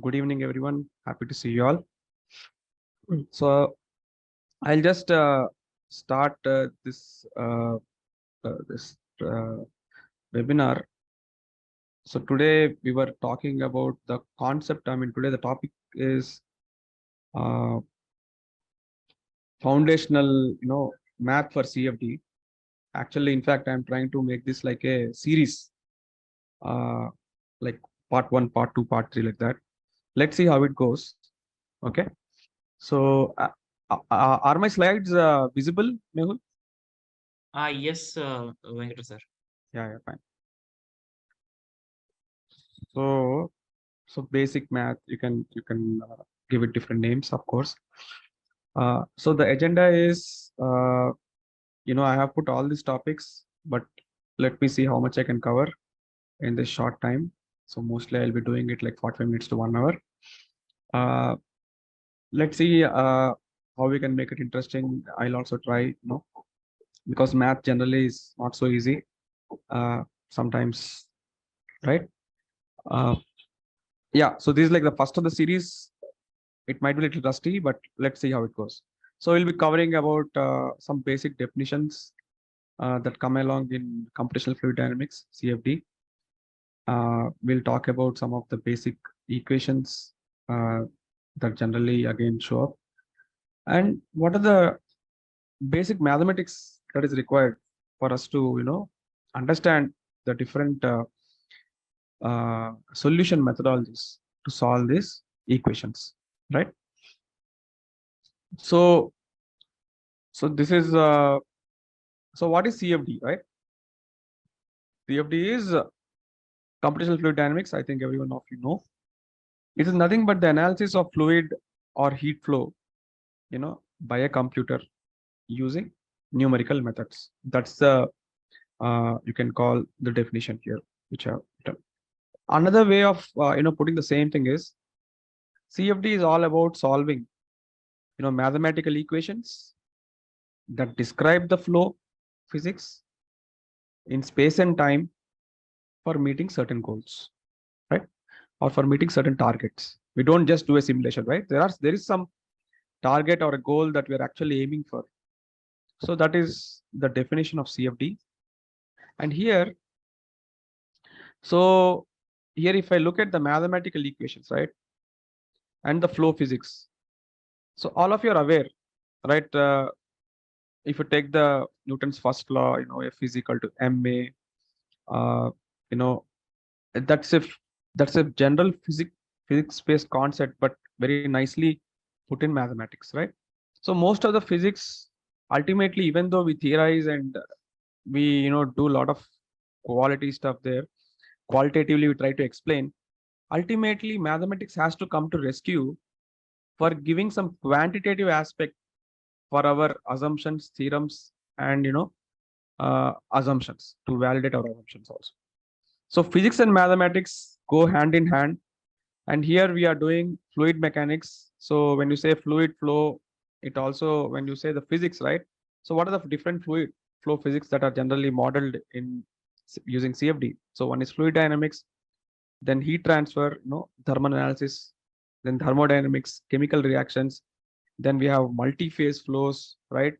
Good evening, everyone. Happy to see you all. So I'll just start this webinar. So today we were talking about the concept. Today the topic is uh, foundational, math for CFD. Actually, in fact, I'm trying to make this like a series, uh, like part one, part two, part three, like that. Let's see how it goes. Okay. So are my slides visible, Mehul? Yes, Venkat sir. Yeah, fine. So basic math, you can give it different names, of course. So the agenda is, I have put all these topics, but let me see how much I can cover in this short time. So mostly I'll be doing it like 45 minutes to 1 hour. Let's see how we can make it interesting. I'll also try, because math generally is not so easy sometimes, right? Uh, yeah, so this is like the first of the series. It might be a little rusty, but let's see how it goes. So we'll be covering about some basic definitions that come along in computational fluid dynamics, CFD. We'll talk about some of the basic equations that generally again show up, and what are the basic mathematics that is required for us to understand the different solution methodologies to solve these equations, right? So this is so what is CFD, right? CFD is computational fluid dynamics. I think everyone of you know. It is nothing but the analysis of fluid or heat flow, by a computer using numerical methods. That's the you can call the definition here, which I have done. Another way of putting the same thing is CFD is all about solving mathematical equations that describe the flow physics in space and time for meeting certain goals, right? Or for meeting certain targets. We don't just do a simulation, right? There is some target or a goal that we're actually aiming for. So that is the definition of CFD. And here, so here if I look at the mathematical equations, right, and the flow physics, so all of you are aware, right? If you take the Newton's first law, F is equal to ma, you know that's a general physics based concept, but very nicely put in mathematics, right? So most of the physics, ultimately, even though we theorize and we do a lot of quality stuff there, qualitatively we try to explain, ultimately mathematics has to come to rescue for giving some quantitative aspect for our assumptions, theorems, and assumptions to validate our assumptions also. So physics and mathematics go hand in hand. And here we are doing fluid mechanics. So when you say fluid flow, it also, when you say the physics, right? So what are the different fluid flow physics that are generally modeled in using CFD? So one is fluid dynamics, then heat transfer, thermal analysis, then thermodynamics, chemical reactions, then we have multi-phase flows, right?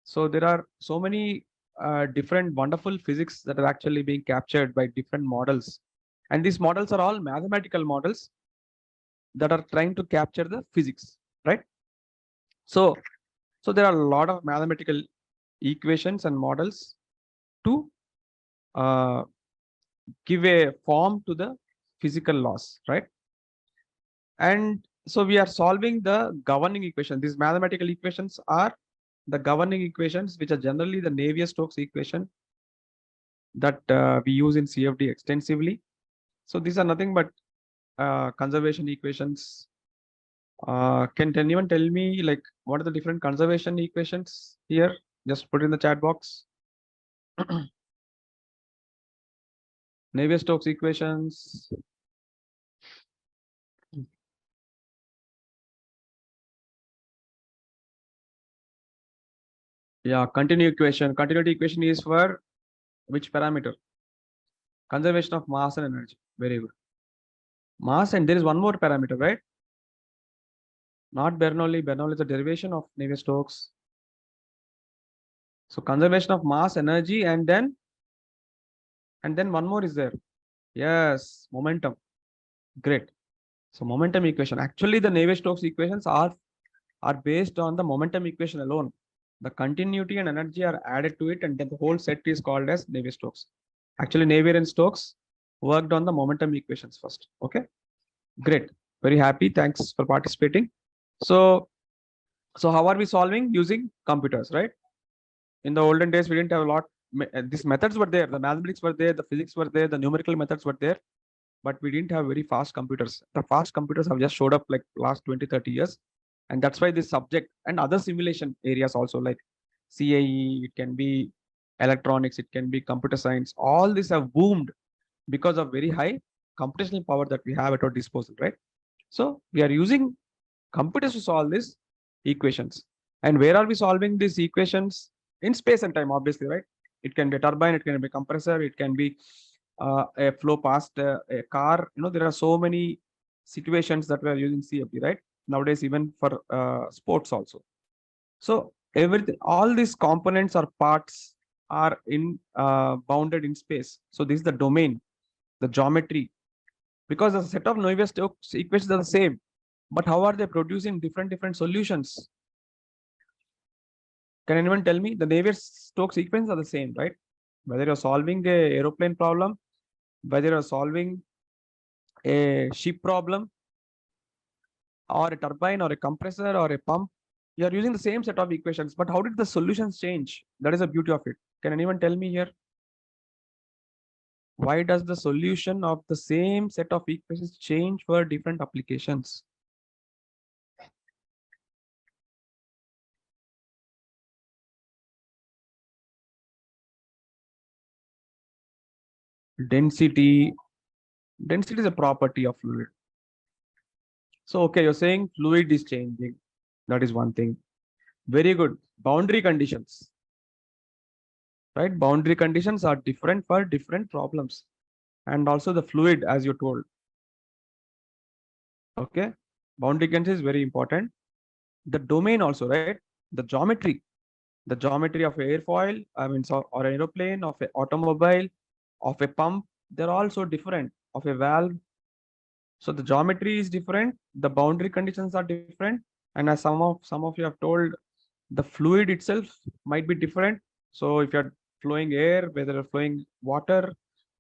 So there are so many different wonderful physics that are actually being captured by different models. And these models are all mathematical models that are trying to capture the physics, right? So there are a lot of mathematical equations and models to uh, give a form to the physical laws, right? And so we are solving the governing equation. These mathematical equations are the governing equations, which are generally the Navier-Stokes equation that we use in CFD extensively. So these are nothing but conservation equations. Can anyone tell me like what are the different conservation equations here? Just put in the chat box. Navier-Stokes equations. Yeah, continuity equation. Continuity equation is for which parameter? Conservation of mass and energy. Very good. Mass, and there is one more parameter, right? Not Bernoulli. Bernoulli is a derivation of Navier-Stokes. So conservation of mass, energy, and then one more is there. Yes, momentum. Great. So momentum equation. Actually, the Navier-Stokes equations are based on the momentum equation alone. The continuity and energy are added to it, and then the whole set is called as Navier-Stokes. Actually, Navier and Stokes worked on the momentum equations first. Okay, great. Very happy. Thanks for participating. So how are we solving? Using computers, right? In the olden days, we didn't have a lot. These methods were there. The mathematics were there. The physics were there. The numerical methods were there. But we didn't have very fast computers. The fast computers have just showed up like last 20, 30 years. And that's why this subject and other simulation areas also, like CAE, it can be electronics, it can be computer science, all these have boomed because of very high computational power that we have at our disposal, right? So we are using computers to solve these equations. And where are we solving these equations? In space and time, obviously, right? It can be a turbine, it can be a compressor, it can be a flow past a car. There are so many situations that we are using CFD, right? Nowadays, even for sports also. So everything, all these components or parts are in bounded in space. So this is the domain, the geometry, because the set of Navier-Stokes equations are the same, but how are they producing different solutions? Can anyone tell me? The Navier-Stokes equations are the same, right? Whether you're solving a aeroplane problem, whether you're solving a ship problem, or a turbine, or a compressor, or a pump, you are using the same set of equations. But how did the solutions change? That is the beauty of it. Can anyone tell me here? Why does the solution of the same set of equations change for different applications? Density. Density is a property of fluid. So, okay, you're saying fluid is changing. That is one thing. Very good. Boundary conditions. Right? Boundary conditions are different for different problems. And also the fluid, as you told. Okay. Boundary conditions is very important. The domain also, right? The geometry. The geometry of airfoil, or an aeroplane, of an automobile, of a pump, they're also different. Of a valve. So the geometry is different. The boundary conditions are different. And as some of you have told, the fluid itself might be different. So if you're flowing air, whether you're flowing water,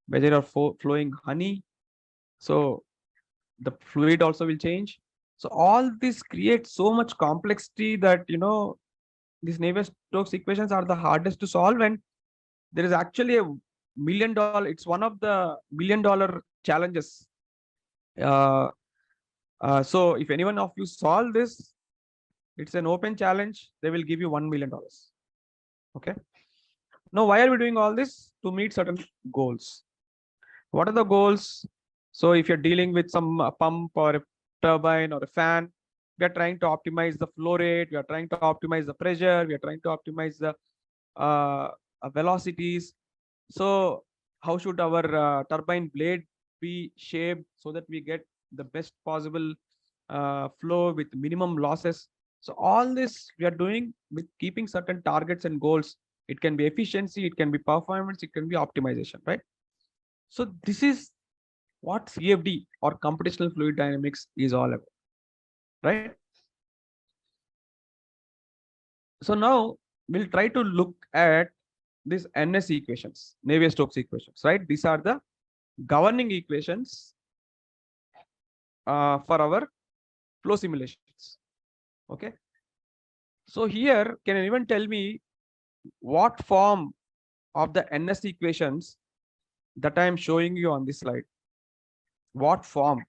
whether you're flowing honey, so the fluid also will change. So all this creates so much complexity that these Navier-Stokes equations are the hardest to solve, and there is actually a $1 million. It's one of the $1 million challenges. So if anyone of you solve this, it's an open challenge. They will give you $1 million. Okay. Now, why are we doing all this? To meet certain goals. What are the goals? So if you're dealing with some pump or a turbine or a fan, we are trying to optimize the flow rate. We are trying to optimize the pressure. We are trying to optimize the velocities. So how should our turbine blade be shaped so that we get the best possible flow with minimum losses? So all this we are doing with keeping certain targets and goals. It can be efficiency, it can be performance, it can be optimization, right? So this is what CFD or computational fluid dynamics is all about, right? So now we'll try to look at these NS equations, Navier-Stokes equations, right? These are the governing equations for our flow simulations. Okay. So here, can anyone tell me what form of the NS equations that I am showing you on this slide? What form?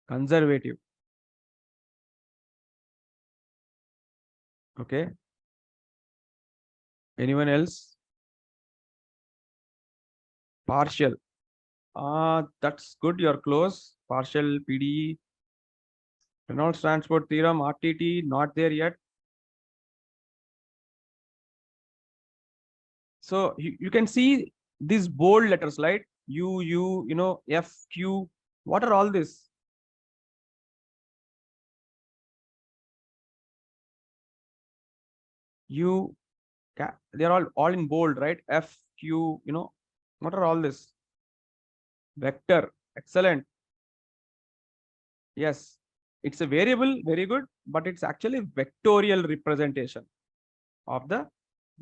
Conservative. Okay. Anyone else? Partial. That's good. You're close. Partial PDE. Reynolds transport theorem, RTT, not there yet. So you can see these bold letters, right? U, F, Q. What are all this? U, they're all in bold, right? F, Q, what are all this? Vector. Excellent. Yes, it's a variable, very good, but it's actually vectorial representation of the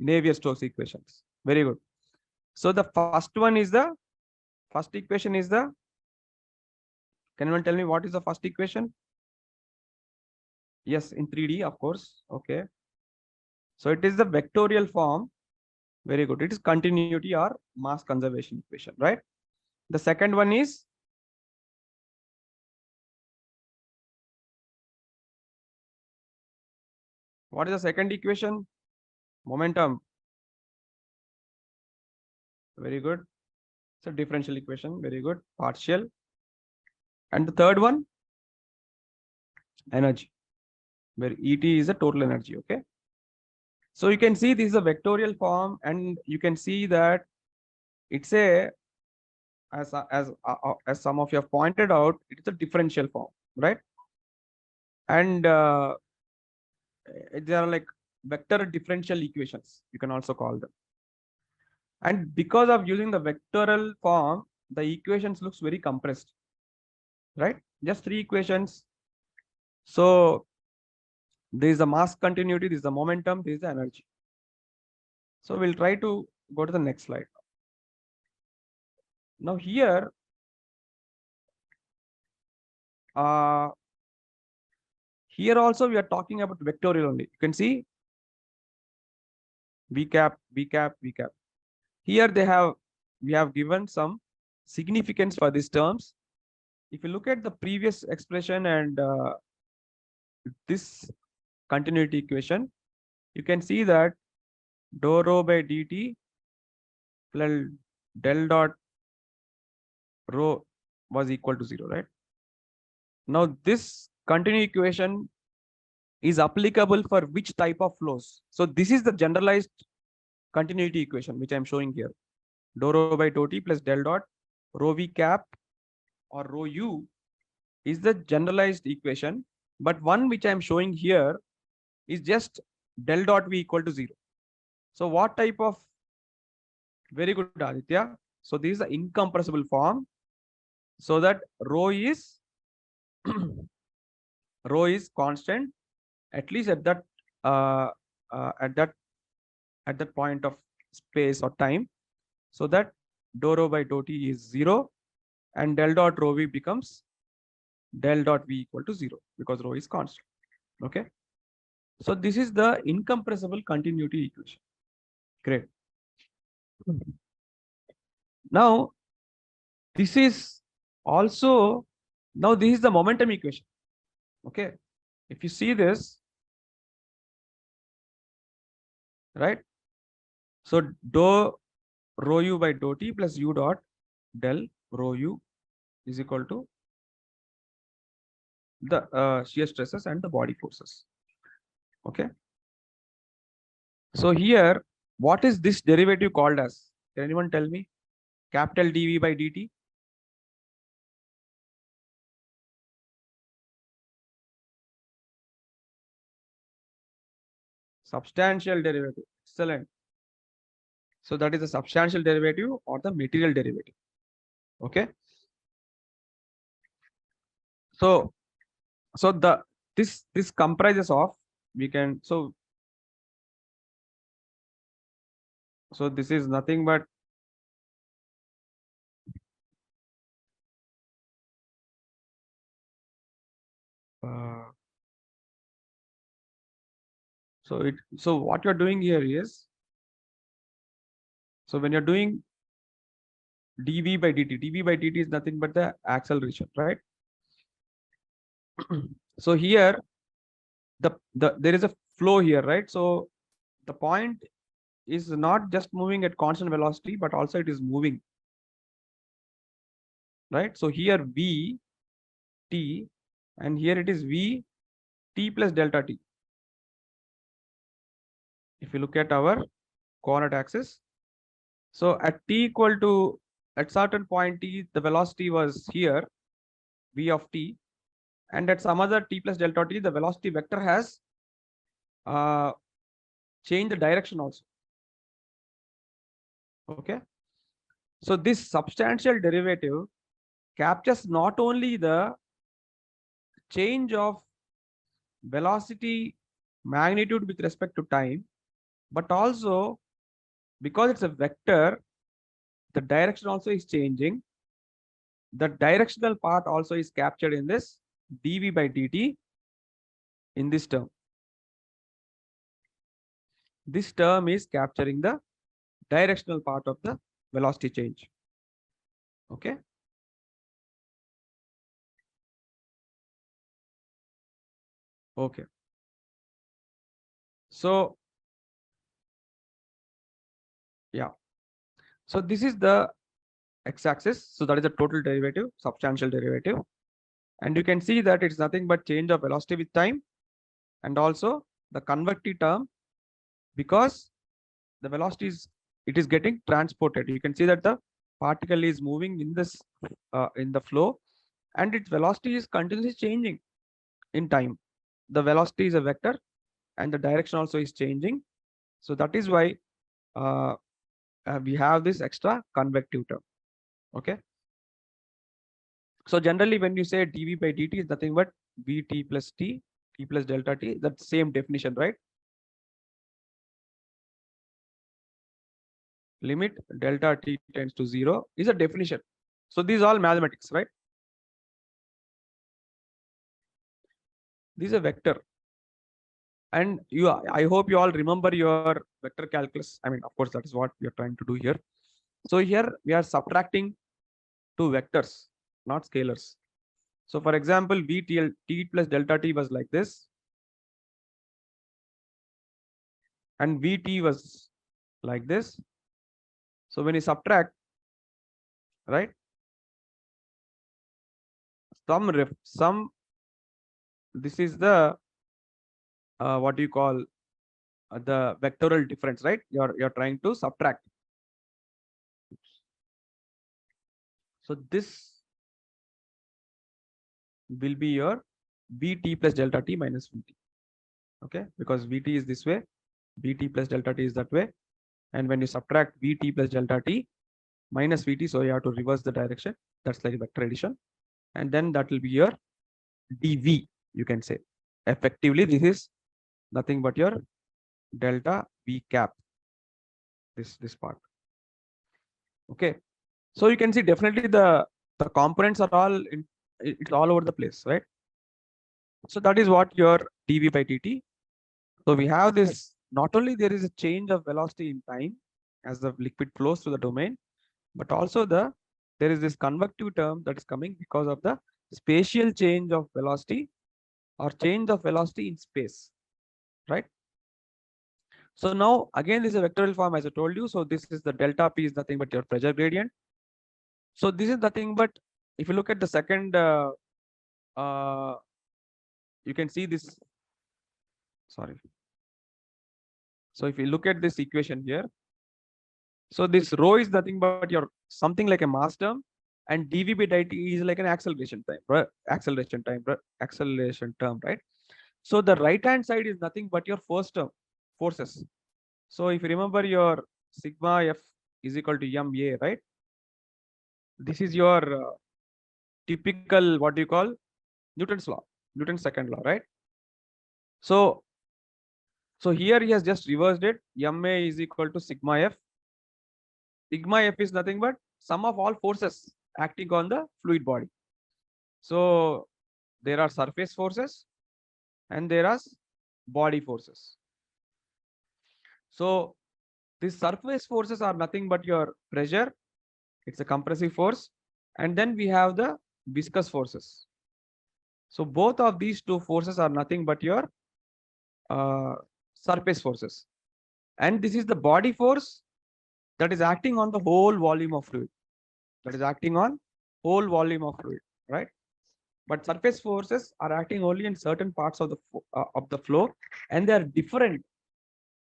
Navier-Stokes equations. Very good. So the first equation is the, can anyone tell me what is the first equation? Yes, in 3D, of course. Okay. So it is the vectorial form. Very good. It is continuity or mass conservation equation, right? The second one is, what is the second equation? Momentum. Very good. It's a differential equation. Very good. Partial. And the third one, energy, where ET is the total energy. Okay. So you can see this is a vectorial form, and you can see that it's a, as some of you have pointed out, it's a differential form, right? And they are like vector differential equations, you can also call them. And because of using the vectorial form, the equations looks very compressed, right? Just three equations. So there is the mass continuity, there is the momentum, there is the energy. So we'll try to go to the next slide. Now here, here also we are talking about vectorial only. You can see V cap, V cap, V cap. Here we have given some significance for these terms. If you look at the previous expression and this continuity equation, you can see that dou rho by dt plus del dot rho was equal to 0, right? Now this continuity equation is applicable for which type of flows? So this is the generalized continuity equation which I'm showing here. Dou rho by dou t plus del dot rho v cap or rho u is the generalized equation, but one which I'm showing here is just del dot v equal to 0. So what type of, very good Aditya. So this is the incompressible form, so that rho is rho is constant, at least at that uh, at that point of space or time, so that dou rho by dou t is 0 and del dot rho v becomes del dot v equal to 0 because rho is constant. Okay. So this is the incompressible continuity equation. Great. Now, this is also, now this is the momentum equation. Okay. If you see this, right? So dou rho u by dou t plus u dot del rho u is equal to the shear stresses and the body forces. Okay. So here, what is this derivative called as? Can anyone tell me? Capital dV by dt. Substantial derivative. Excellent. So that is the substantial derivative or the material derivative. Okay. So this comprises of, we can, so this is nothing but so what you're doing here is, so when you're doing dv by dt is nothing but the acceleration, right? So here there is a flow here, right? So the point is not just moving at constant velocity, but also it is moving, right? So here v t, and here it is v t plus delta t. If you look at our coordinate axis, So at t equal to, at certain point t, the velocity was here, v of t, and at some other t plus delta t, the velocity vector has uh, changed the direction also. Okay. So this substantial derivative captures not only the change of velocity magnitude with respect to time, but also because it's a vector, the direction also is changing. The directional part also is captured in this dv by dt in this term. This term is capturing the directional part of the velocity change. Okay. Okay. So yeah. So this is the x-axis. So that is the total derivative, substantial derivative. And you can see that it's nothing but change of velocity with time, and also the convective term, because the velocity is, it is getting transported. You can see that the particle is moving in this in the flow, and its velocity is continuously changing in time. The velocity is a vector and the direction also is changing. So that is why we have this extra convective term. Okay. So generally when you say dv by dt is nothing but vt plus t plus delta t, that's same definition, right? Limit delta t tends to 0 is a definition. So these are all mathematics, right? This is a vector. And I hope you all remember your vector calculus. I mean, of course, that is what we are trying to do here. So here we are subtracting two vectors, not scalars. So for example, vt t plus delta t was like this, and vt was like this. So when you subtract, right, some this is the what do you call the vectorial difference, right? You're trying to subtract. So this will be your vt plus delta t minus vt. Okay, because vt is this way, vt plus delta t is that way, and when you subtract vt plus delta t minus vt, so you have to reverse the direction. That's like vector addition, and then that will be your dv. You can say effectively this is nothing but your delta v cap. This part. Okay, so you can see definitely the components are all in, it's all over the place, right? So that is what your dv by dt. So we have this, not only there is a change of velocity in time as the liquid flows through the domain, but also there is this convective term that is coming because of the spatial change of velocity or change of velocity in space, right? So now again, this is a vectorial form as I told you. So this is the delta p is nothing but your pressure gradient. So this is nothing but, if you look at the second, uh, you can see this. Sorry. So if you look at this equation here, so this rho is nothing but your something like a mass term, and dv by dt is like an acceleration time, right? Acceleration term, right? So the right hand side is nothing but your first term, forces. So if you remember your sigma f is equal to ma, right? This is your typical, what do you call, Newton's law, Newton's second law, right? So here he has just reversed it. Ma is equal to sigma f. Sigma f is nothing but sum of all forces acting on the fluid body. So there are surface forces and there are body forces. So these surface forces are nothing but your pressure. It's a compressive force. And then we have the viscous forces. So both of these two forces are nothing but your surface forces. And this is the body force that is acting on the whole volume of fluid. That is acting on whole volume of fluid, right? But surface forces are acting only in certain parts of the flow, and they are different.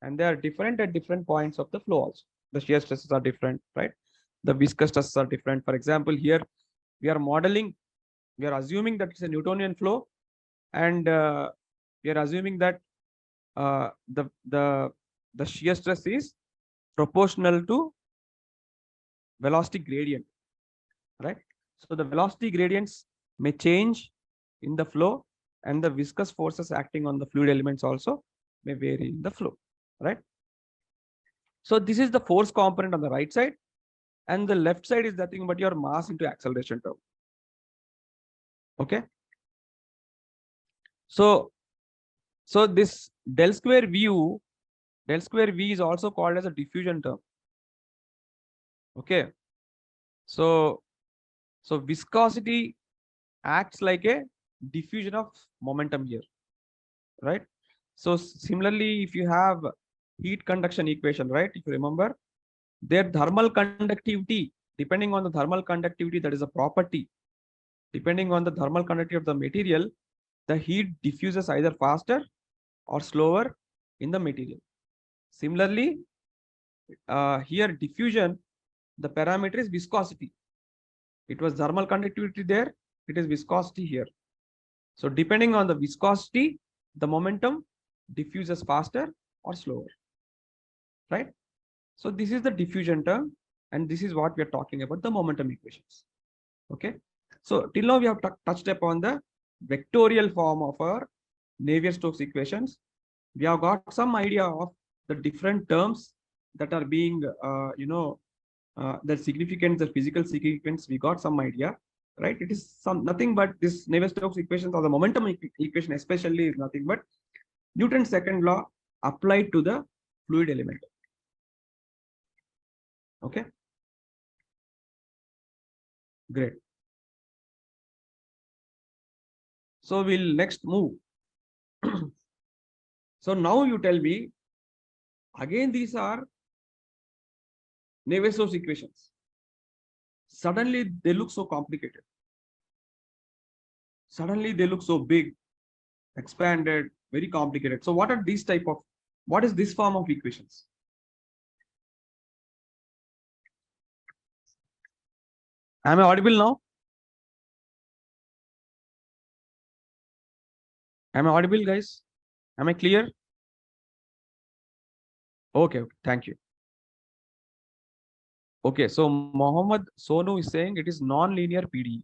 And they are different at different points of the flow also. The shear stresses are different, right? The viscous stresses are different. For example, here we are modeling, we are assuming that it's a Newtonian flow, and we are assuming that uh, the the the shear stress is proportional to velocity gradient, right? So the velocity gradients may change in the flow, and the viscous forces acting on the fluid elements also may vary in the flow, right? So this is the force component on the right side, and the left side is nothing but your mass into acceleration term. Okay. So this del square V is also called as a diffusion term. Okay. So viscosity acts like a diffusion of momentum here, right? So similarly, if you have heat conduction equation, right? If you remember, their thermal conductivity, depending on the thermal conductivity, that is a property. Depending on the thermal conductivity of the material, the heat diffuses either faster or slower in the material. Similarly, here diffusion, the parameter is viscosity. It was thermal conductivity there, it is viscosity here. So depending on the viscosity, the momentum diffuses faster or slower, right? So this is the diffusion term, and this is what we are talking about, the momentum equations. Okay. So till now we have touched upon the vectorial form of our Navier-Stokes equations. We have got some idea of the different terms that are being, the significance, the physical significance. We got some idea, right? It is nothing but this Navier-Stokes equations, or the momentum equation especially, is nothing but Newton's second law applied to the fluid element. Okay. Great. So we'll next move. So now you tell me, again, these are Navier-Stokes equations. Suddenly they look so complicated. Suddenly they look so big, expanded, very complicated. So what are these type of, what is this form of equations? Am I audible now? Am I audible, guys? Am I clear? Okay, thank you. Okay, so Mohammed Sonu is saying it is non-linear PDE.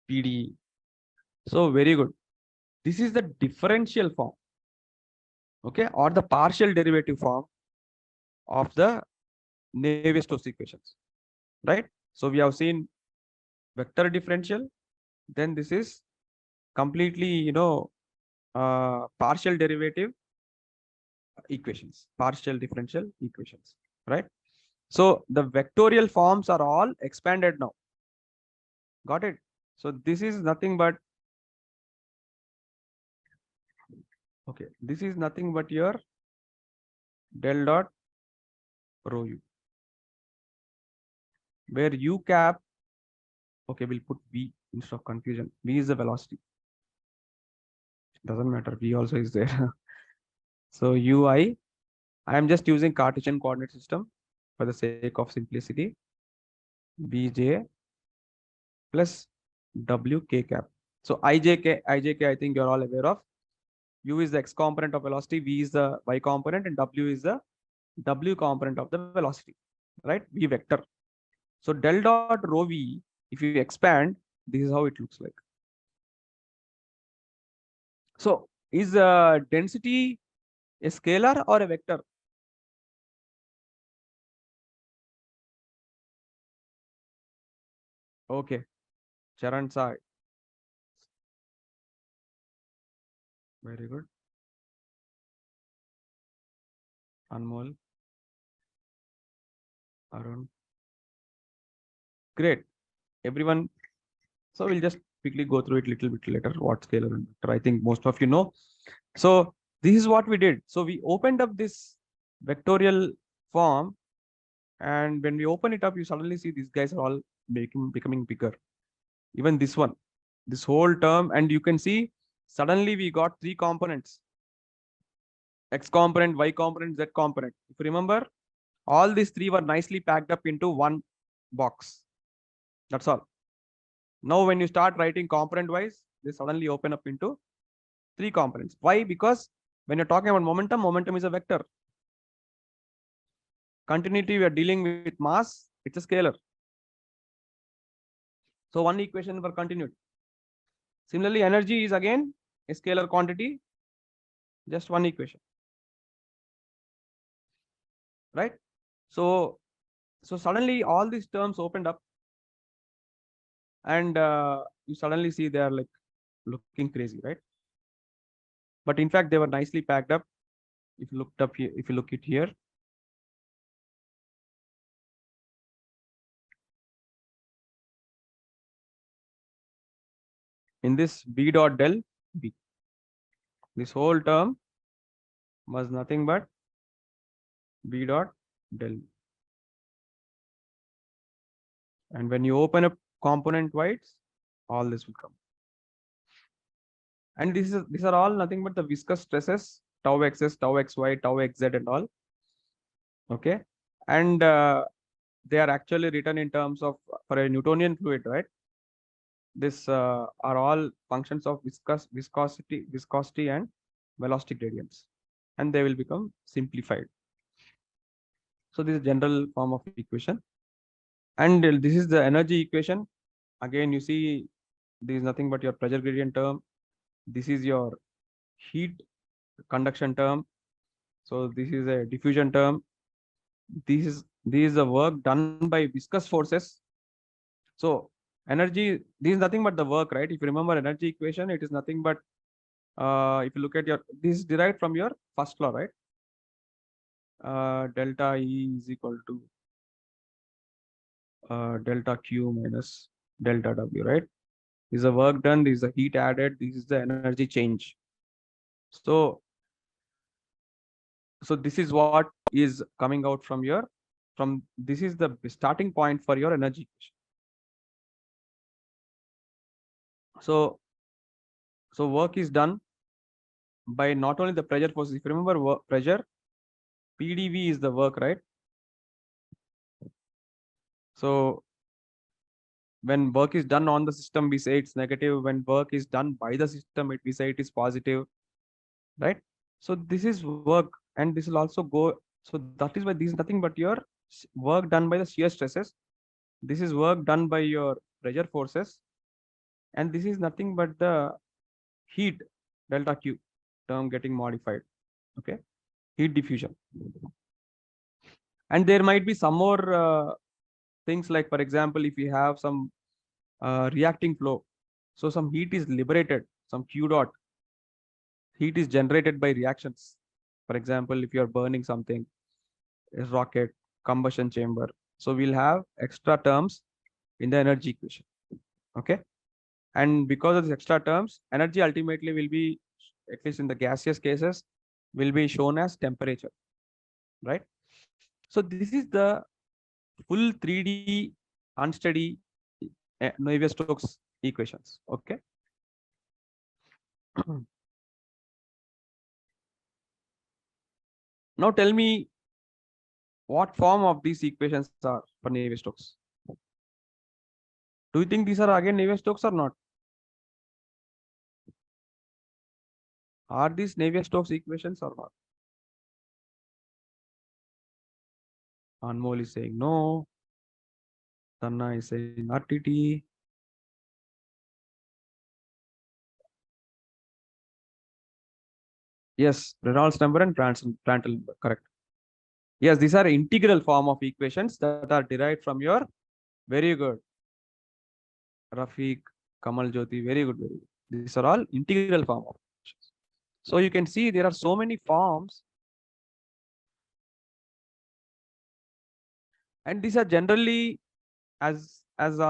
PDE. So very good. This is the differential form, okay, or the partial derivative form of the Navier-Stokes equations, right? So we have seen vector differential, then this is completely, partial derivative equations, partial differential equations, right? So the vectorial forms are all expanded now. Got it? So this is nothing but, okay, this is nothing but your del dot rho u, where u cap, okay, we'll put v instead of confusion. V is the velocity. Doesn't matter. V also is there. So ui, I am just using Cartesian coordinate system for the sake of simplicity. Bj plus wk cap. So ijk, I think you're all aware of. U is the x component of velocity, v is the y component, and w is the w component of the velocity, right? V vector. So del dot rho v, if you expand, this is how it looks like. So is density a scalar or a vector? Okay, Charan Sai. Very good. Anmol. Arun. Great. Everyone. So we'll just quickly go through it a little bit later. What scalar and vector? I think most of you know. So this is what we did. So we opened up this vectorial form, and when we open it up, you suddenly see these guys are all becoming bigger. Even this one, this whole term, and you can see suddenly we got three components: x component, y component, z component. If you remember, All these three were nicely packed up into one box. That's all. Now, when you start writing component wise, they suddenly open up into three components. Why? Because when you're talking about momentum, momentum is a vector. Continuity, we are dealing with mass, it's a scalar. So one equation for continuity. Similarly, energy is again a scalar quantity, just one equation. Right? So suddenly all these terms opened up, and you suddenly see they are like looking crazy, right? But in fact, they were nicely packed up. If you looked up here, if you look it here, in this B dot del B, this whole term was nothing but B dot del B. And when you open up component wise, all this will come. And these are all nothing but the viscous stresses, tau xs, tau xy, tau xz, and all. Okay. And they are actually written in terms of, for a Newtonian fluid, right? This are all functions of viscosity and velocity gradients, and they will become simplified. So this is general form of equation, and this is the energy equation. Again, you see, this is nothing but your pressure gradient term. This is your heat conduction term. So this is a diffusion term. This is the work done by viscous forces. So energy, this is nothing but the work, right? If you remember energy equation, it is nothing but if you look at your, this is derived from your first law, right? Delta E is equal to delta Q minus delta W, right? This is the work done, this is the heat added, this is the energy change. So this is what is coming out from your, this is the starting point for your energy equation. So work is done by not only the pressure forces. If you remember pressure, PdV is the work, right? So when work is done on the system, we say it's negative. When work is done by the system, we say it is positive, right? So this is work, and this will also go. So that is why this is nothing but your work done by the shear stresses. This is work done by your pressure forces, and this is nothing but the heat delta Q term getting modified. Okay, heat diffusion. And there might be some more things, like, for example, if you have some reacting flow, so some heat is liberated, some Q dot heat is generated by reactions. For example, if you are burning something, a rocket, combustion chamber, so we'll have extra terms in the energy equation. Okay, and because of these extra terms, energy ultimately will be, at least in the gaseous cases, will be shown as temperature, right? So this is the full 3D unsteady Navier-Stokes equations. Okay. Now tell me what form of these equations are for Navier-Stokes. Do you think these are again Navier-Stokes or not? Are these Navier-Stokes equations or not? Anmol is saying no. Tanna is saying RTT. Yes, Reynolds number and Prandtl number, correct. Yes, these are integral form of equations that are derived from your, very good, Rafiq, Kamal Jyoti, very good, very good. These are all integral form of equations. So you can see there are so many forms, and these are generally, as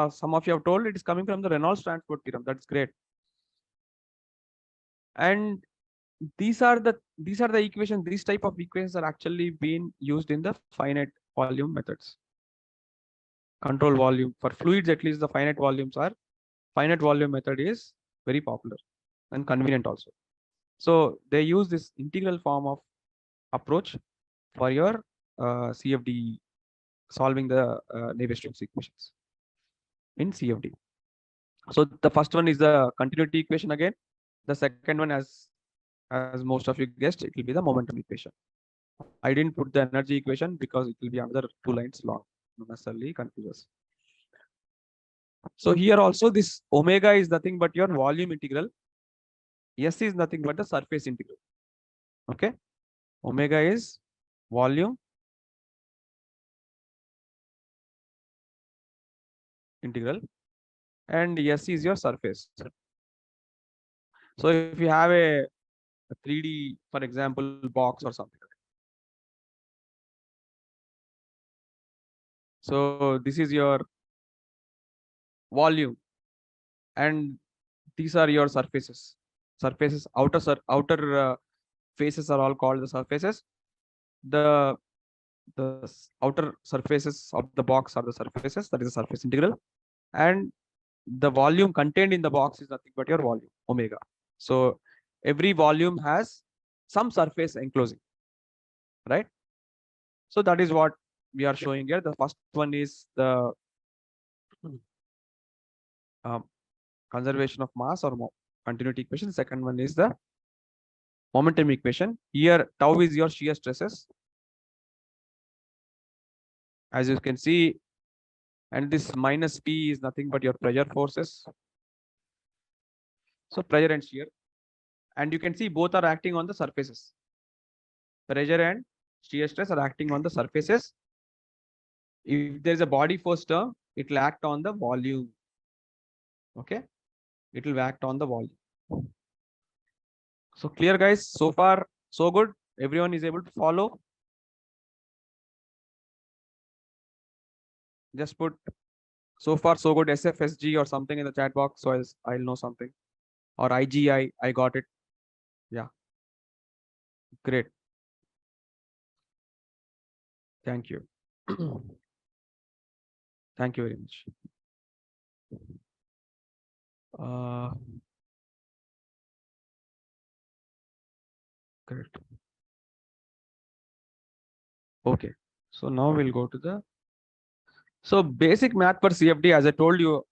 some of you have told, it is coming from the Reynolds transport theorem. That's great. And these are the equations. These type of equations are actually being used in the finite volume methods. Control volume for fluids, at least the finite volume method is very popular and convenient also. So they use this integral form of approach for your CFD, solving the Navier-Stokes equations in CFD. So the first one is the continuity equation again. The second one, as most of you guessed, it will be the momentum equation. I didn't put the energy equation because it will be another 2 lines long. Not necessarily confuse us. So here also this omega is nothing but your volume integral. S is nothing but the surface integral. Okay. Omega is volume integral and S is your surface. So if you have a 3D, for example, box or something. So this is your volume and these are your surfaces. Surfaces, outer faces are all called the surfaces. The outer surfaces of the box are the surfaces. That is the surface integral. And the volume contained in the box is nothing but your volume, omega. So every volume has some surface enclosing, right? So that is what we are showing here. The first one is the conservation of mass or continuity equation. Second one is the momentum equation. Here tau is your shear stresses, as you can see, and this minus P is nothing but your pressure forces. So pressure and shear, and you can see both are acting on the surfaces. Pressure and shear stress are acting on the surfaces. If there is a body force term, it will act on the volume. Okay, it will act on the volume. So clear, guys. So far, so good. Everyone is able to follow. Just put so far so good SFSG or something in the chat box, so I'll know something. Or IGI, I got it. Yeah, great. Thank you. Thank you very much. Great. Okay, so now we'll go to the basic math for CFD. As I told you,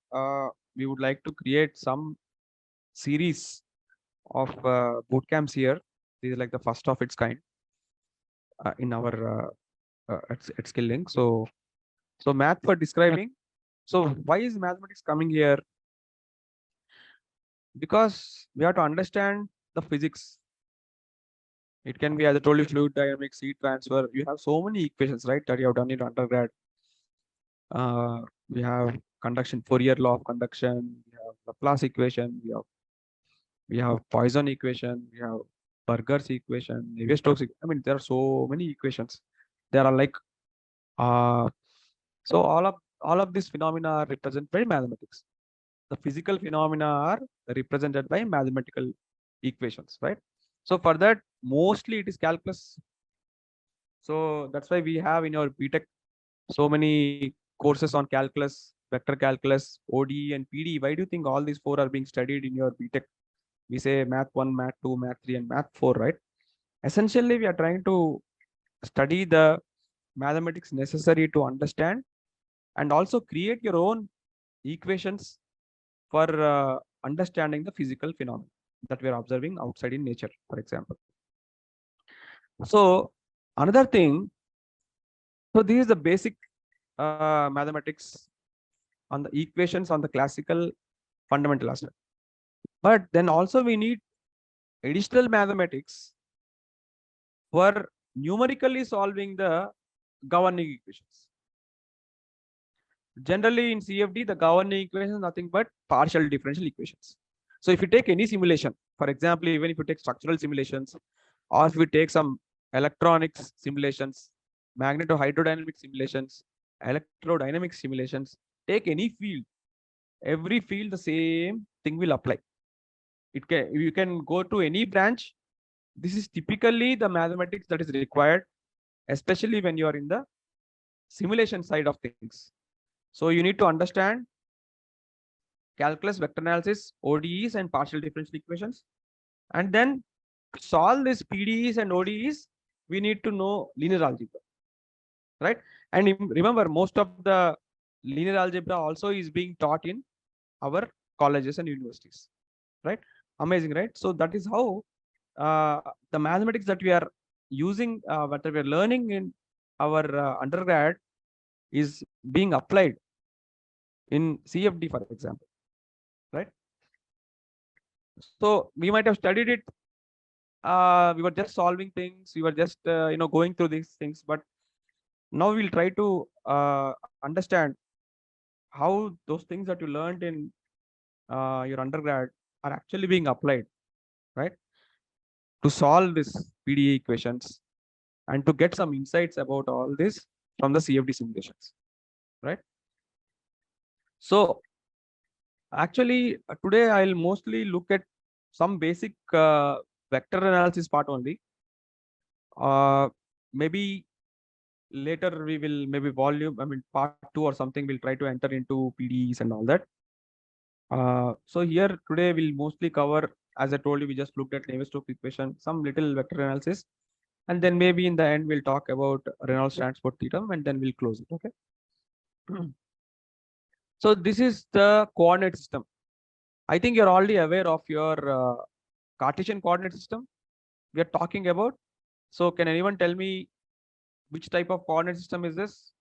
we would like to create some series of boot camps here. This is like the first of its kind in our at Skill-Lync. So math for describing. So why is mathematics coming here? Because we have to understand the physics. It can be, as I told you, fluid dynamics, heat transfer. You have so many equations, right, that you have done in undergrad. We have conduction, Fourier law of conduction. We have Laplace equation. We have Poisson equation. We have Burger's equation. Navier-Stokes. I mean, there are so many equations. There are like so all of these phenomena are represented by mathematics. The physical phenomena are represented by mathematical equations, right? So for that, mostly it is calculus. So that's why we have in our BTech so many courses on calculus, vector calculus, ODE and PD. Why do you think all these four are being studied in your BTech? We say math 1, math 2, math 3, and math 4, right? Essentially, we are trying to study the mathematics necessary to understand and also create your own equations for understanding the physical phenomena that we are observing outside in nature, for example. So another thing, so this is the basic mathematics on the equations on the classical fundamental aspect. But then also we need additional mathematics for numerically solving the governing equations. Generally in CFD, the governing equation is nothing but partial differential equations. So if you take any simulation, for example, even if you take structural simulations, or if we take some electronics simulations, magneto-hydrodynamic simulations, electrodynamic simulations, take any field, every field the same thing will apply. You can go to any branch. This is typically the mathematics that is required, especially when you are in the simulation side of things. So you need to understand calculus, vector analysis, ODEs, and partial differential equations. And then to solve these PDEs and ODEs, we need to know linear algebra. right? And remember, most of the linear algebra also is being taught in our colleges and universities, right? Amazing, right? So that is how the mathematics that we are using, what we are learning in our undergrad is being applied in CFD, for example, right? So we might have studied it. We were just solving things. We were just going through these things, but now we'll try to understand how those things that you learned in your undergrad are actually being applied, right? To solve this PDE equations and to get some insights about all this from the CFD simulations, right? So actually, today I'll mostly look at some basic vector analysis part only. Maybe later we will maybe part 2 or something. We'll try to enter into PDEs and all that. So here today we'll mostly cover, as I told you, we just looked at Navier-Stokes equation, some little vector analysis, and then maybe in the end we'll talk about Reynolds transport theorem, and then we'll close it. Okay. So this is the coordinate system. I think you're already aware of your Cartesian coordinate system we are talking about. So can anyone tell me which type of coordinate system is this?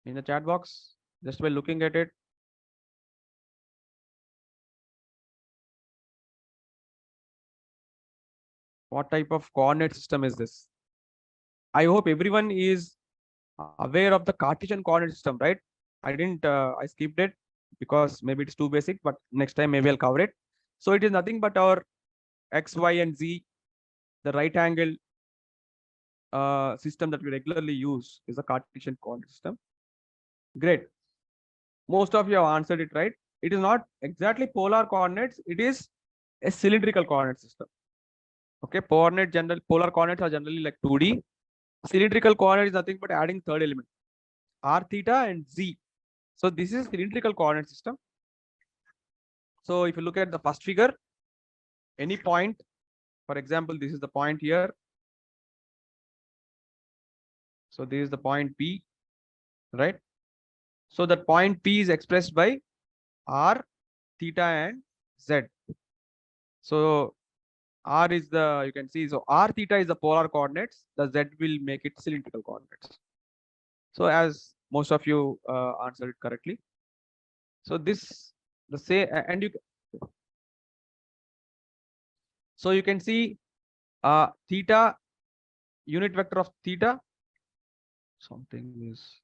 In the chat box, just by looking at it. What type of coordinate system is this? I hope everyone is aware of the Cartesian coordinate system, right? I skipped it because maybe it's too basic, but next time maybe I'll cover it. So it is nothing but our X, Y, and Z, the right angle system that we regularly use is a Cartesian coordinate system. Great. Most of you have answered it right. It is not exactly polar coordinates. It is a cylindrical coordinate system. Okay. Polar coordinates are generally like 2D. Cylindrical coordinate is nothing but adding third element, r theta and z. So this is cylindrical coordinate system. So if you look at the first figure, any point, for example, this is the point here. So this is the point P, right? So that point P is expressed by r, theta, and z. So r is the, you can see, so r theta is the polar coordinates, the z will make it cylindrical coordinates. So as most of you answered it correctly. So this, the say, and you, so you can see theta, unit vector of theta, something is,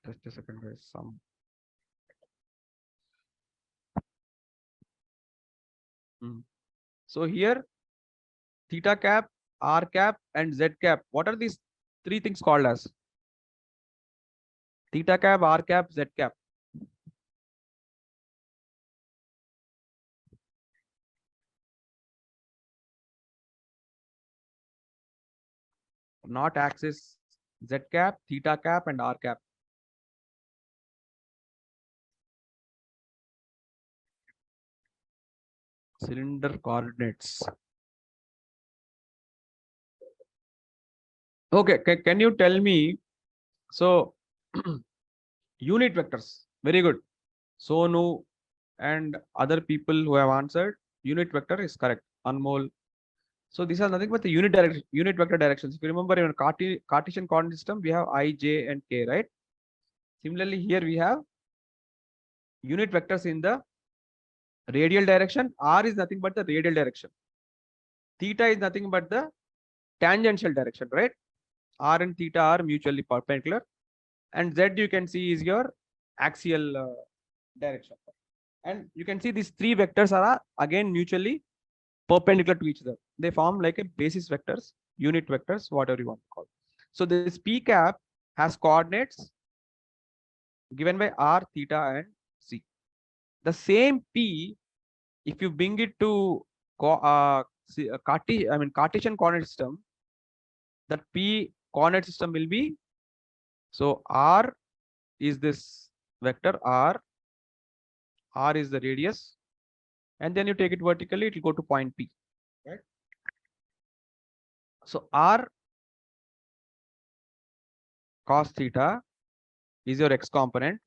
just a second, there's some. So here, theta cap, r cap, and z cap. What are these three things called as? Theta cap, r cap, z cap. Not axis, z cap, theta cap, and r cap. Cylinder coordinates. Okay, can you tell me? So, unit vectors. Very good. Sonu and other people who have answered, unit vector is correct. Anmol. So these are nothing but the unit vector directions. If you remember in a Cartesian coordinate system, we have I, J, and K, right? Similarly, here we have unit vectors in the radial direction. R is nothing but the radial direction. Theta is nothing but the tangential direction, right? R and theta are mutually perpendicular. And Z you can see is your axial direction. And you can see these three vectors are again mutually perpendicular to each other. They form like a basis vectors, unit vectors, whatever you want to call it. So this P cap has coordinates given by R, theta, and Z. The same P, if you bring it to Cartesian coordinate system, that P coordinate system will be, so R is this vector R is the radius, and then you take it vertically, it will go to point P, right? So r cos theta is your x component.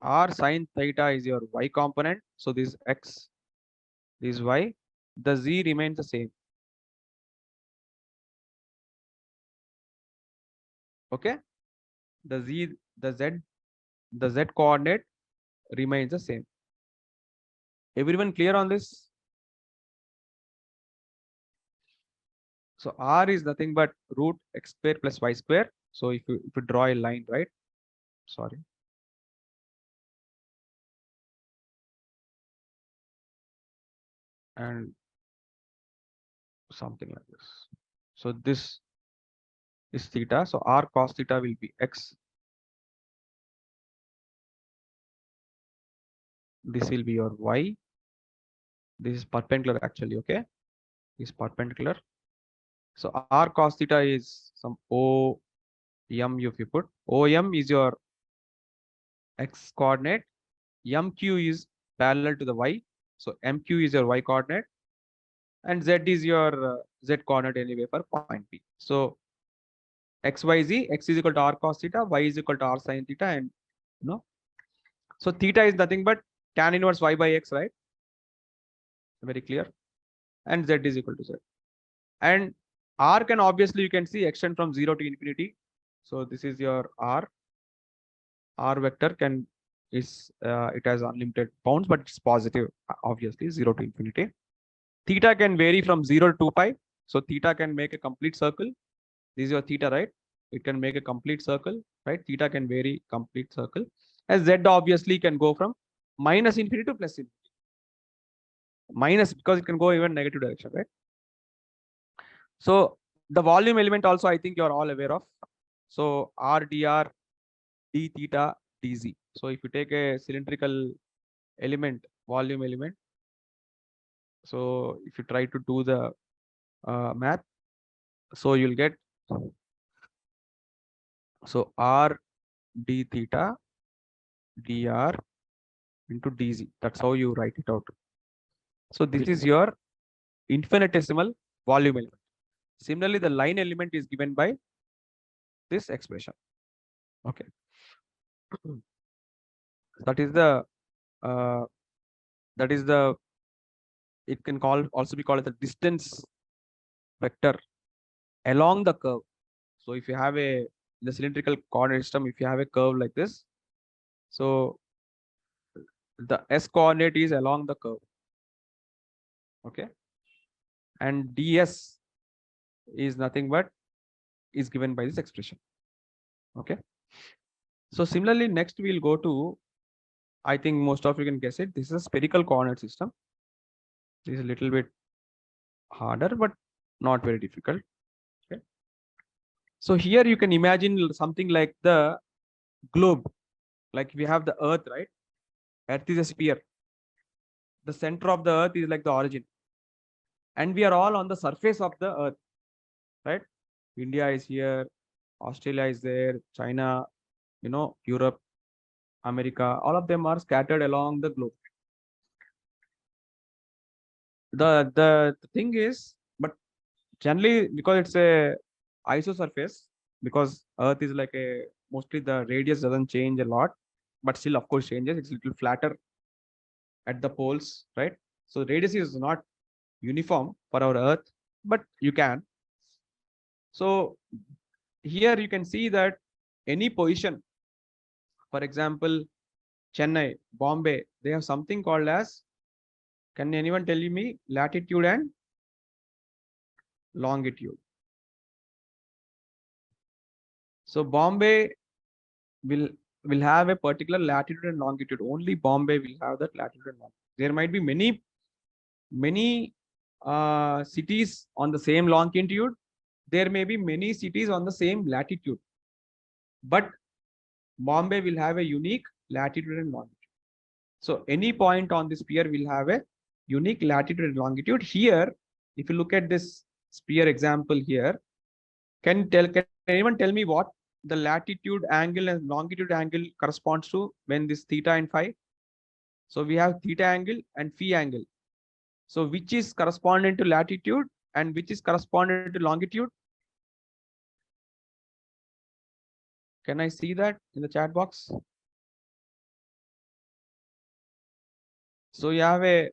R sin theta is your y component. So this x, this y, the z remains the same. Okay, the z, the z coordinate remains the same. Everyone clear on this? So r is nothing but root x square plus y square. So if you draw a line, right? Sorry. And something like this. So this is theta. So r cos theta will be x. This will be your y. This is perpendicular actually. Okay, is perpendicular. So r cos theta is some o m. If you put o m is your x coordinate, m q is parallel to the y. So m q is your y coordinate, and z is your z coordinate anyway for point P. So x y z, x is equal to r cos theta, y is equal to r sin theta, and you know. So theta is nothing but tan inverse y by x, right? Very clear. And z is equal to z. And r can obviously you can see extend from 0 to infinity. So this is your r. R vector can is it has unlimited bounds, but it's positive, obviously 0 to infinity. Theta can vary from 0 to 2 pi. So theta can make a complete circle. This is your theta, right? It can make a complete circle, right? Theta can vary complete circle. As z obviously can go from minus infinity to plus infinity. Minus because it can go even negative direction, right? So the volume element also I think you're all aware of. So r dr d theta dz. So if you take a cylindrical element, volume element, so if you try to do the math, so you'll get, so r d theta dr into dz. That's how you write it out. So this is your infinitesimal volume element. Similarly, the line element is given by this expression. Okay. That is the uh, that is the, it can also be called as the distance vector along the curve. So if you have a, in the cylindrical coordinate system, if you have a curve like this, so the s coordinate is along the curve. Okay, and ds is nothing but is given by this expression. Okay, so similarly next we'll go to, I think most of you can guess it, this is a spherical coordinate system. This is a little bit harder but not very difficult. Okay, so here you can imagine something like the globe. Like we have the earth, right? Earth is a sphere. The center of the earth is like the origin, and we are all on the surface of the earth, right? India is here, Australia is there, China, Europe, America, all of them are scattered along the globe. The thing is, but generally because it's a isosurface, because earth is like a, mostly the radius doesn't change a lot, but still of course changes. It's a little flatter at the poles, right? So radius is not uniform for our earth, but you can. So here you can see that any position, for example, Chennai, Bombay, they have something called as, can anyone tell me latitude and longitude? So Bombay will will have a particular latitude and longitude. Only Bombay will have that latitude and longitude. There might be many cities on the same longitude. There may be many cities on the same latitude, but Bombay will have a unique latitude and longitude. So any point on the sphere will have a unique latitude and longitude. Here, if you look at this sphere example here, can anyone tell me what the latitude angle and longitude angle corresponds to when this theta and phi? So we have theta angle and phi angle. So which is corresponding to latitude and which is corresponding to longitude? Can I see that in the chat box? So you have a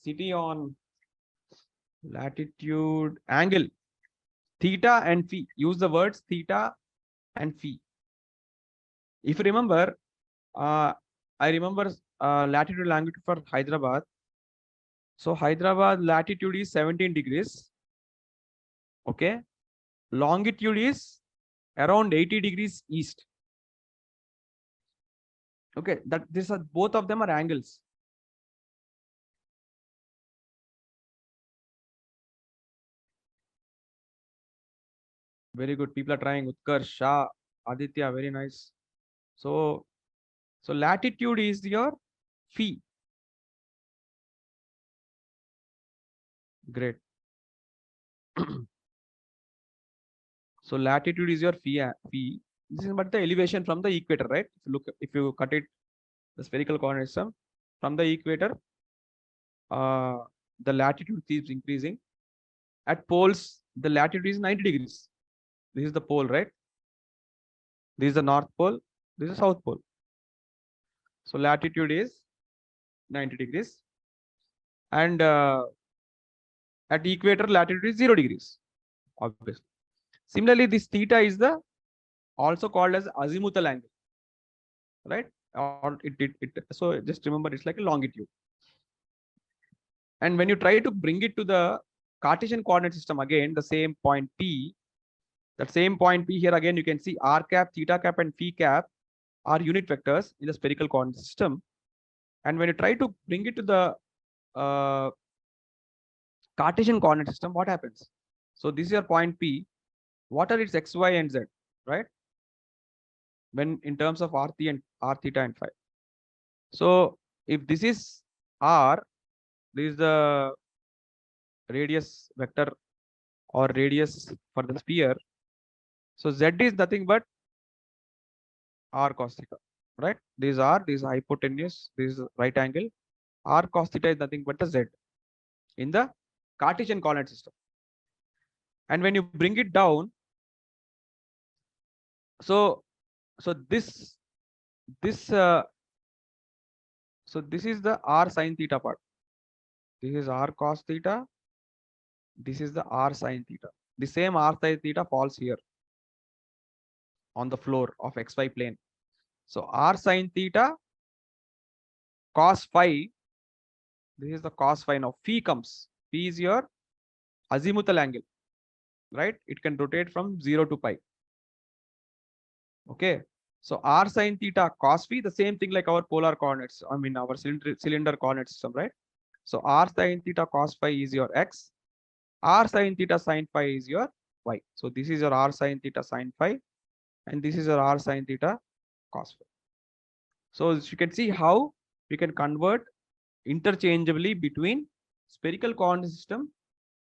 city on latitude angle, theta and phi. Use the words theta and phi. If you remember, I remember latitude longitude for Hyderabad. So Hyderabad latitude is 17 degrees. Okay. Longitude is around 80 degrees east. Okay. That this are both of them are angles. Very good. People are trying. Utkarsh, Shah, Aditya, very nice. So latitude is your phi. Great. So latitude is your phi. This is but the elevation from the equator, right? If you cut it, the spherical coordinate system from the equator, the latitude keeps increasing. At poles, the latitude is 90 degrees. This is the pole, right? This is the north pole. This is south pole. So latitude is 90 degrees. And at equator, latitude is 0 degrees, obviously. Similarly, this theta is the also called as azimuthal angle, right? Or so just remember it's like a longitude. And when you try to bring it to the Cartesian coordinate system, again, the same point P, that same point P here, again, you can see r cap, theta cap, and phi cap are unit vectors in the spherical coordinate system. And when you try to bring it to the Cartesian coordinate system, what happens? So this is your point P. What are its x, y, and z, right? When in terms of r theta and phi. So if this is r, this is the radius vector or radius for the sphere. So z is nothing but r cos theta, right? This is r, this is hypotenuse, this is right angle. R cos theta is nothing but the z in the Cartesian coordinate system. And when you bring it down, so this so this is the r sin theta part. This is r cos theta. This is the r sin theta. The same r sin theta falls here on the floor of xy plane. So r sin theta cos phi. This is the cos phi. Now phi comes. Phi is your azimuthal angle, right? It can rotate from 0 to pi. Okay. So r sin theta cos phi, the same thing like our polar coordinates. I mean our cylinder coordinate system, right? So r sin theta cos phi is your x. R sin theta sin phi is your y. So this is your r sin theta sin phi, and this is your r sin theta cos phi. So you can see how we can convert interchangeably between spherical coordinate system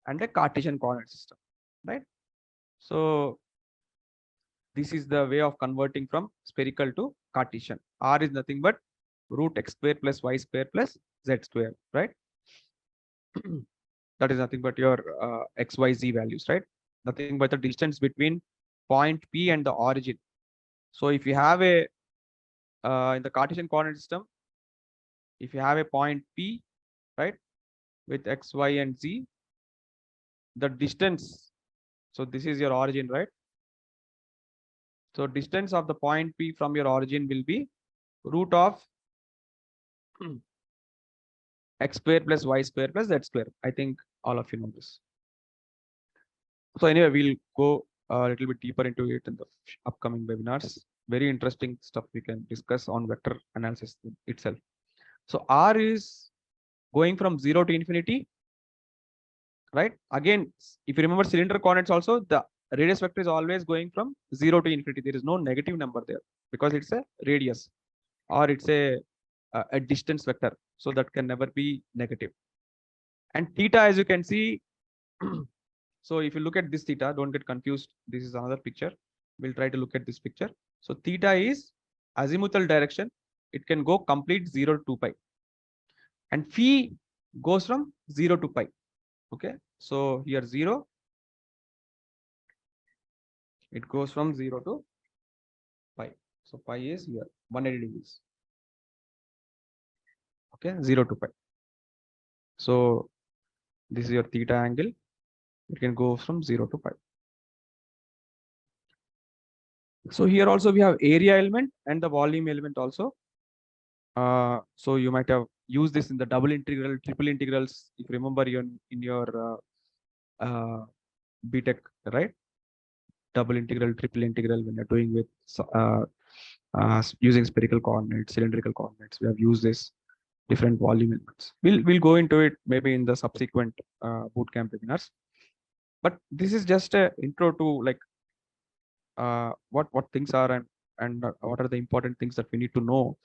and a Cartesian coordinate system, right? So this is the way of converting from spherical to Cartesian. R is nothing but root x square plus y square plus z square, right? That is nothing but your x, y, z values, right? Nothing but the distance between point P and the origin. So if you have a in the Cartesian coordinate system, if you have a point P, right, with x, y, and z, the distance. So this is your origin, right? So distance of the point P from your origin will be root of x square plus y square plus z square. I think all of you know this. So anyway, we'll go a little bit deeper into it in the upcoming webinars. Very interesting stuff we can discuss on vector analysis itself. So R is going from 0 to infinity, right? Again, if you remember cylinder coordinates also, the radius vector is always going from 0 to infinity. There is no negative number there because it's a radius or it's a distance vector. So that can never be negative. And theta, as you can see, so if you look at this theta, don't get confused. This is another picture. We'll try to look at this picture. So theta is azimuthal direction. It can go complete 0 to 2 pi. And phi goes from 0 to pi. Okay, so here 0, it goes from 0 to pi. So pi is here 180 degrees. Okay, 0 to pi. So this is your theta angle. It can go from 0 to pi. So here also we have area element and the volume element also. So you might have used this in the double integral, triple integrals. If you remember in your BTech, right? Double integral, triple integral when you're doing with using spherical coordinates, cylindrical coordinates. We have used this different volume elements. We'll go into it maybe in the subsequent bootcamp webinars. But this is just a intro to like what things are and what are the important things that we need to know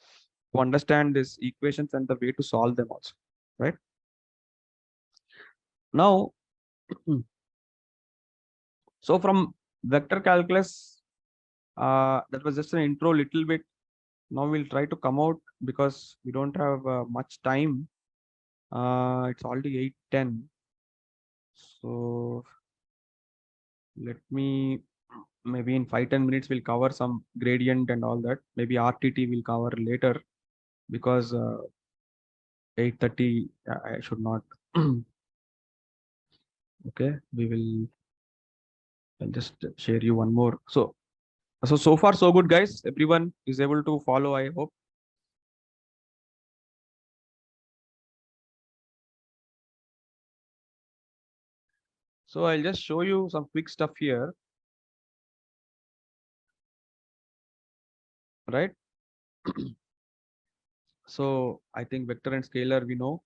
to understand these equations and the way to solve them also, right? Now, so from vector calculus, that was just an intro little bit. Now we'll try to come out because we don't have much time. It's already 8:10. So let me, maybe in 5-10 minutes, we'll cover some gradient and all that. Maybe RTT will cover later because 8:30, I should not. Okay, I'll just share you one more. So far so good, guys. Everyone is able to follow, I hope. So I'll just show you some quick stuff here, right? So I think vector and scalar, we know.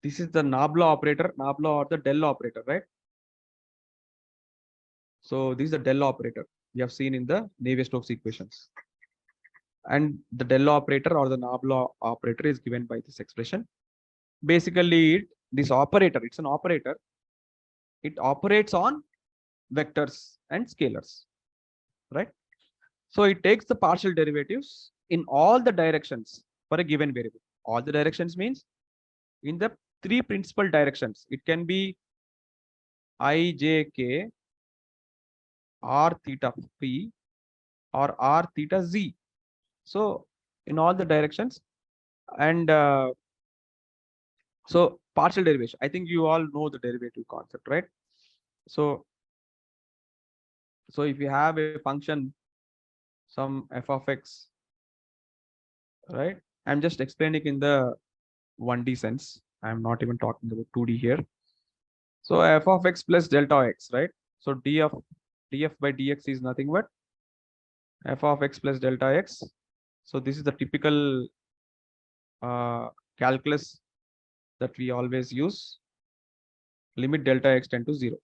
This is the Nabla operator, Nabla or the del operator, right? So this is the del operator we have seen in the Navier-Stokes equations. And the del operator or the Nabla operator is given by this expression. Basically, this operator, it's an operator. It operates on vectors and scalars, right? So it takes the partial derivatives in all the directions for a given variable. All the directions means in the three principal directions. It can be I, J, K, R theta phi, or R theta z. So in all the directions, and so partial derivation. I think you all know the derivative concept, right? So if you have a function, some f of x, right? I'm just explaining in the 1D sense. I'm not even talking about 2D here. So f of x plus delta x, right? So df by dx is nothing but f of x plus delta x. So this is the typical calculus that we always use. Limit delta x tend to 0.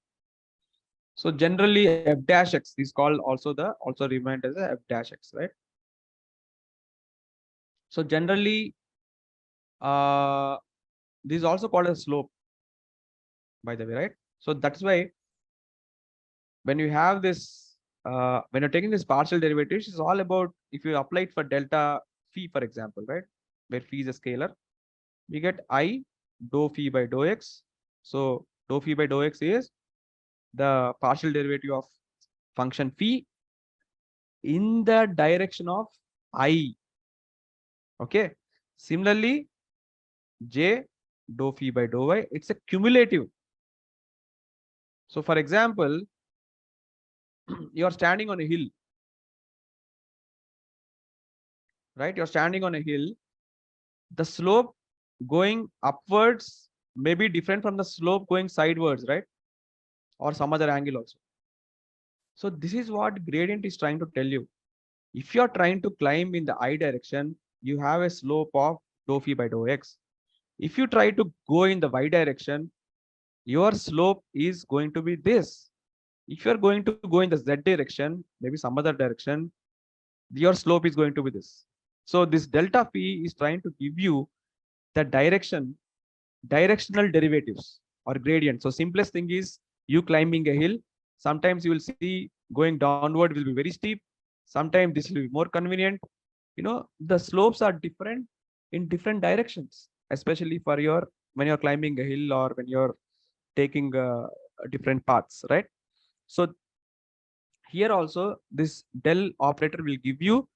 So generally f dash x is called also remained as a f dash x, right? So generally this is also called a slope, by the way, right? So that's why when you have this, when you're taking this partial derivatives, it's all about if you apply it for delta phi, for example, right? Where phi is a scalar, we get I dou phi by dou x. So dou phi by dou x is the partial derivative of function phi in the direction of I. Okay. Similarly, j dou phi by dou y, it's a cumulative. So for example, you are standing on a hill, right? You're standing on a hill. The slope going upwards may be different from the slope going sidewards, right? Or some other angle also. So this is what gradient is trying to tell you. If you're trying to climb in the I direction, you have a slope of dou phi by dou x. If you try to go in the y direction, your slope is going to be this. If you're going to go in the z direction, maybe some other direction, your slope is going to be this. So this delta phi is trying to give you the directional derivatives or gradient. So simplest thing is you climbing a hill. Sometimes you will see going downward will be very steep. Sometimes this will be more convenient. You know, the slopes are different in different directions, especially for your when you're climbing a hill or when you're taking different paths, right? So here also this del operator will give you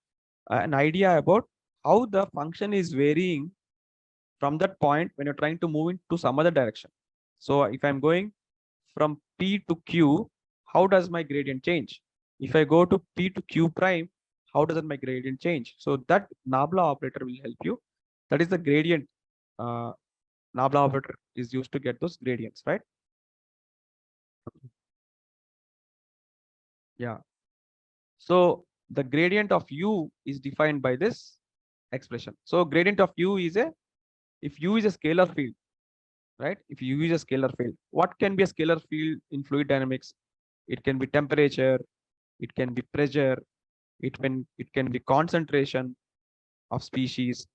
an idea about how the function is varying from that point when you're trying to move into some other direction. So if I'm going from P to Q, how does my gradient change? If I go to P to Q prime, how does my gradient change? So that Nabla operator will help you. That is the gradient. Nabla operator is used to get those gradients, right? Yeah. So the gradient of U is defined by this expression. So gradient of U is if U is a scalar field, right? If U is a scalar field, what can be a scalar field in fluid dynamics? It can be temperature, it can be pressure, it can be concentration of species.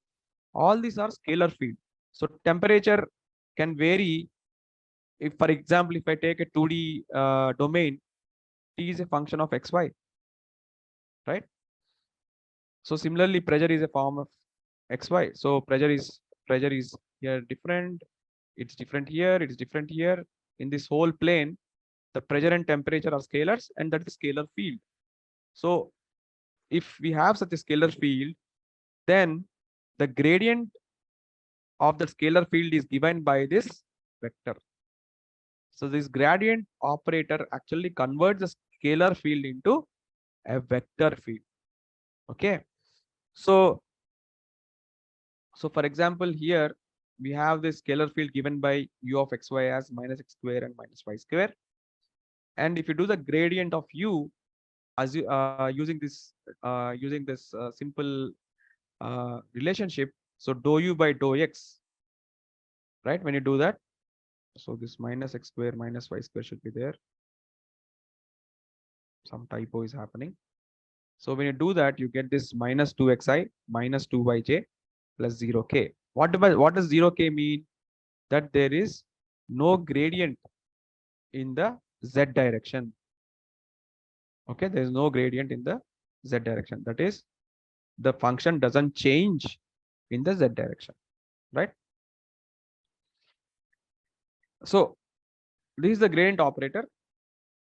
All these are scalar field. So temperature can vary. If, for example, if I take a 2D domain, T is a function of xy, right? So similarly, pressure is a form of xy. So pressure is here different. It's different here. It's different here. In this whole plane, the pressure and temperature are scalars, and that is scalar field. So if we have such a scalar field, then the gradient of the scalar field is given by this vector. So this gradient operator actually converts the scalar field into a vector field. Okay. So for example, here we have this scalar field given by u of xy as minus x square and minus y square. And if you do the gradient of u as using this simple relationship, so dou u by dou x, right? When you do that, so this minus x square minus y square should be there. Some typo is happening. So when you do that, you get this minus 2xi minus 2yj plus 0k. What does 0k mean? That there is no gradient in the z direction. Okay, there is no gradient in the z direction. That is, the function doesn't change in the z direction, right? So this is the gradient operator.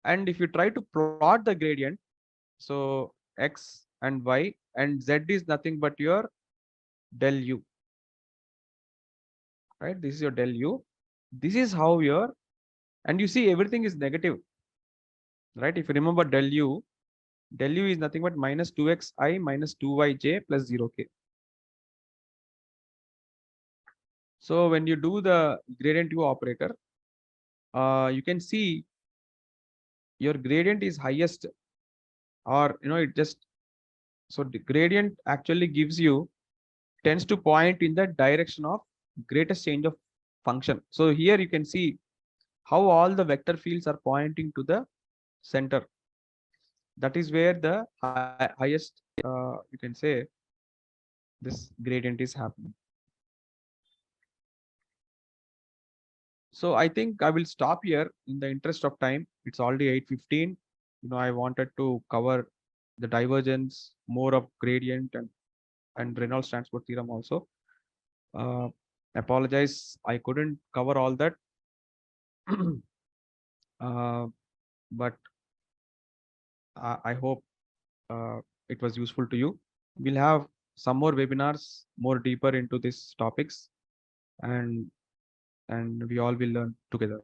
And if you try to plot the gradient, so x and y and z is nothing but your del u, right? This is your del u. This is how your, and you see everything is negative, right? If you remember del u is nothing but minus 2xi minus 2yj plus 0k. So when you do the gradient u operator, you can see your gradient is highest, or it just, so the gradient actually gives you, tends to point in the direction of greatest change of function. So here you can see how all the vector fields are pointing to the center. That is where the highest, you can say, this gradient is happening. So I think I will stop here in the interest of time. It's already 8:15. I wanted to cover the divergence, more of gradient and Reynolds transport theorem also. Uh, Apologize, I couldn't cover all that. uh, but I hope it was useful to you. We'll have some more webinars more deeper into these topics, and we all will learn together.